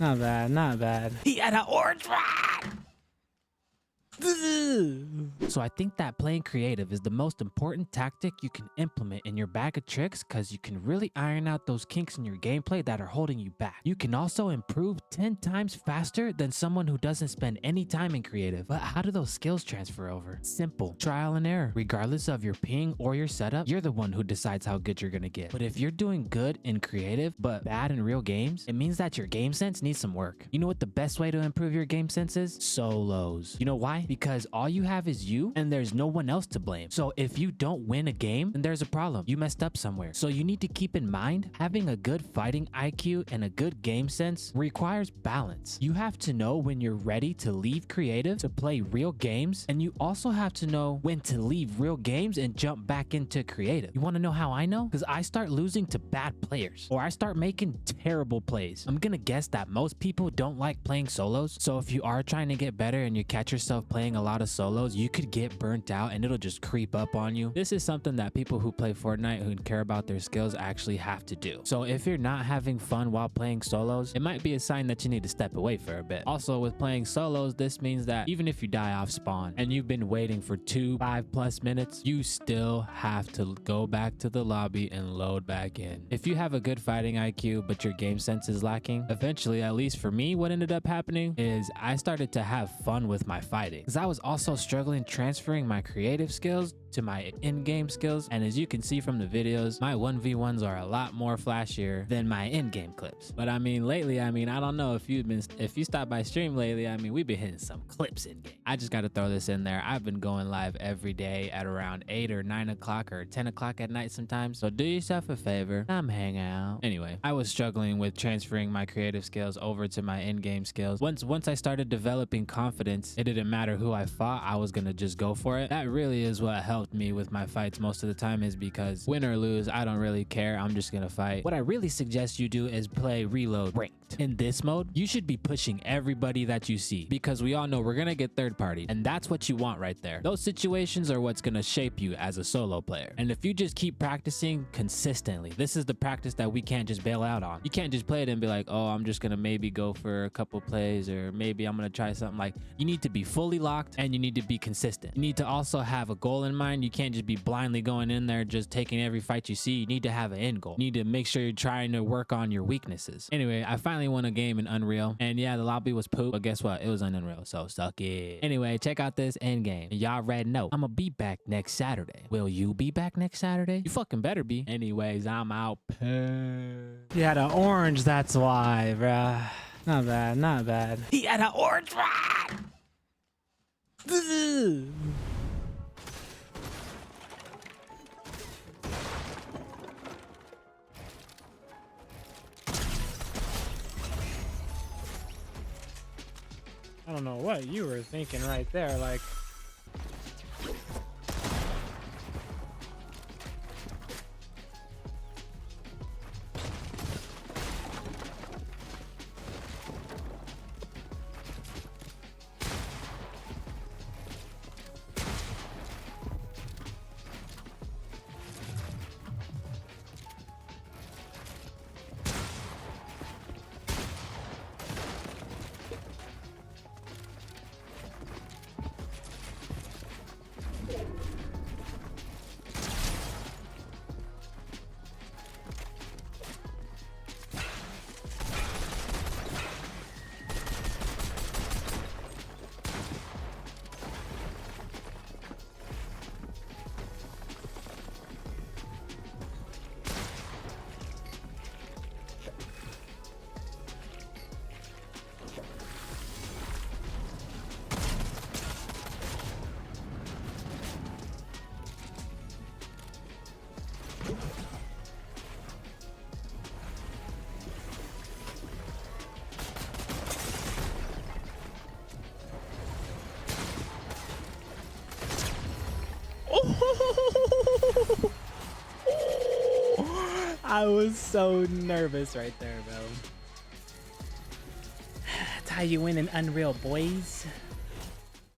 Not bad, not bad. He had an orange one! So I think that playing creative is the most important tactic you can implement in your bag of tricks because you can really iron out those kinks in your gameplay that are holding you back. You can also improve 10 times faster than someone who doesn't spend any time in creative. But how do those skills transfer over? Simple. Trial and error. Regardless of your ping or your setup, you're the one who decides how good you're gonna get. But if you're doing good in creative but bad in real games, it means that your game sense needs some work. You know what the best way to improve your game sense is? Solos. You know why? Because all you have is you and there's no one else to blame. So if you don't win a game, then there's a problem. You messed up somewhere. So you need to keep in mind, having a good fighting IQ and a good game sense requires balance. You have to know when you're ready to leave creative to play real games, and you also have to know when to leave real games and jump back into creative. You want to know how I know? Because I start losing to bad players, or I start making terrible plays. I'm gonna guess that most people don't like playing solos. So if you are trying to get better and you catch yourself playing a lot of solos, you could get burnt out and it'll just creep up on you. This is something that people who play Fortnite who care about their skills actually have to do. So if you're not having fun while playing solos, it might be a sign that you need to step away for a bit. Also, with playing solos, this means that even if you die off spawn and you've been waiting for 5+ minutes, you still have to go back to the lobby and load back in. If you have a good fighting IQ but your game sense is lacking, eventually, at least for me, what ended up happening is I started to have fun with my fighting, because I was also struggling transferring my creative skills to my in-game skills. And as you can see from the videos, my 1v1s are a lot more flashier than my in-game clips. But I mean, lately, I don't know if you stopped by stream lately, we've been hitting some clips in game. I just got to throw this in there. I've been going live every day at around 8 or 9 o'clock or 10 o'clock at night sometimes. So do yourself a favor, come hang out. Anyway, I was struggling with transferring my creative skills over to my in-game skills. Once I started developing confidence, it didn't matter who I fought, I was gonna just go for it. That really is what helped me with my fights most of the time, is because win or lose, I don't really care. I'm just gonna fight. What I really suggest you do is play reload ranked. In this mode, you should be pushing everybody that you see, because we all know we're gonna get third party, and that's what you want right there. Those situations are what's gonna shape you as a solo player. And if you just keep practicing consistently, this is the practice that we can't just bail out on. You can't just play it and be like, oh, I'm just gonna maybe go for a couple plays, or maybe I'm gonna try something. Like, you need to be fully locked and you need to be consistent. You need to also have a goal in mind. You can't just be blindly going in there just taking every fight you see. You need to have an end goal. You need to make sure you're trying to work on your weaknesses. Anyway, I finally won a game in Unreal, and yeah, the lobby was poop, but guess what? It was on Unreal, so suck it. Anyway, check out this end game. Y'all already know I'm gonna be back next Saturday. Will you be back next Saturday? You fucking better be. Anyways, I'm out. He had an orange, that's why, bruh. Not bad, not bad. He had an orange one! I don't know what you were thinking right there, like... I was so nervous right there, bro. That's how you win in Unreal, boys.